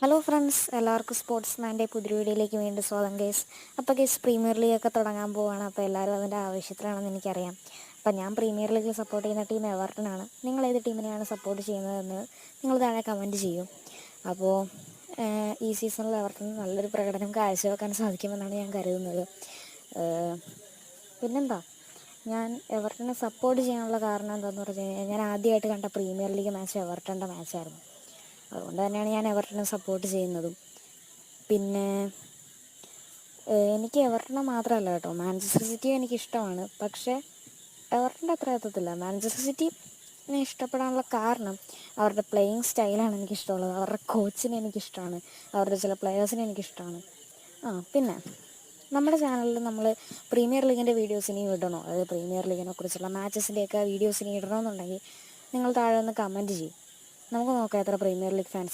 Hello friends, എല്ലാവർക്കും സ്പോർട്സ്മാൻ്റെ പുതിയ വീഡിയോയിലേക്ക് വീണ്ടും സ്വാഗതം ഗൈസ്. അപ്പോൾ ഗൈസ്, പ്രീമിയർ ലീഗൊക്കെ തുടങ്ങാൻ പോവുകയാണ്. അപ്പോൾ എല്ലാവരും അതിൻ്റെ ആവശ്യത്തിലാണെന്ന് എനിക്കറിയാം. അപ്പോൾ ഞാൻ പ്രീമിയർ ലീഗിൽ സപ്പോർട്ട് ചെയ്യുന്ന ടീം എവർട്ടനാണ്. നിങ്ങൾ ഏത് ടീമിനെയാണ് സപ്പോർട്ട് ചെയ്യുന്നതെന്ന് നിങ്ങൾ താഴെ കമൻറ്റ് ചെയ്യൂ. അപ്പോൾ ഈ സീസണിൽ എവർട്ടൺ നല്ലൊരു പ്രകടനം കാഴ്ചവെക്കാൻ സാധിക്കുമെന്നാണ് ഞാൻ കരുതുന്നത്. പിന്നെന്താ, ഞാൻ എവർട്ടനെ സപ്പോർട്ട് ചെയ്യാനുള്ള കാരണം എന്താണെന്ന് പറഞ്ഞു കഴിഞ്ഞാൽ, ഞാൻ ആദ്യമായിട്ട് കണ്ട പ്രീമിയർ ലീഗ് മാച്ച് എവർട്ടൻ്റെ മാച്ചായിരുന്നു. അതുകൊണ്ട് തന്നെയാണ് ഞാൻ എവർട്ടനെ സപ്പോർട്ട് ചെയ്യുന്നതും. പിന്നെ എനിക്ക് എവർട്ടനെ മാത്രമല്ല കേട്ടോ, മാഞ്ചസ്റ്റർ സിറ്റിയും എനിക്കിഷ്ടമാണ്. പക്ഷേ എവർട്ടൻ്റെ അത്ര എത്തത്തില്ല. മാഞ്ചസ്റ്റർ സിറ്റിനെ ഇഷ്ടപ്പെടാനുള്ള കാരണം അവരുടെ പ്ലേയിങ് സ്റ്റൈലാണ് എനിക്കിഷ്ടമുള്ളത്. അവരുടെ കോച്ചിനെ എനിക്കിഷ്ടമാണ്, അവരുടെ ചില പ്ലെയേഴ്സിനെ എനിക്കിഷ്ടമാണ്. പിന്നെ നമ്മുടെ ചാനലിൽ നമ്മൾ പ്രീമിയർ ലീഗിൻ്റെ വീഡിയോസ് ഇനിയും ഇടണോ, അതായത് പ്രീമിയർ ലീഗിനെ കുറിച്ചുള്ള മാച്ചസിൻ്റെയൊക്കെ വീഡിയോസ് ഇനി ഇടണമെന്നുണ്ടെങ്കിൽ നിങ്ങൾ താഴെ ഒന്ന് കമൻറ്റ് ചെയ്യും. നമുക്ക് നോക്കാം എത്ര പ്രീമിയർ ലീഗ് ഫാൻസ്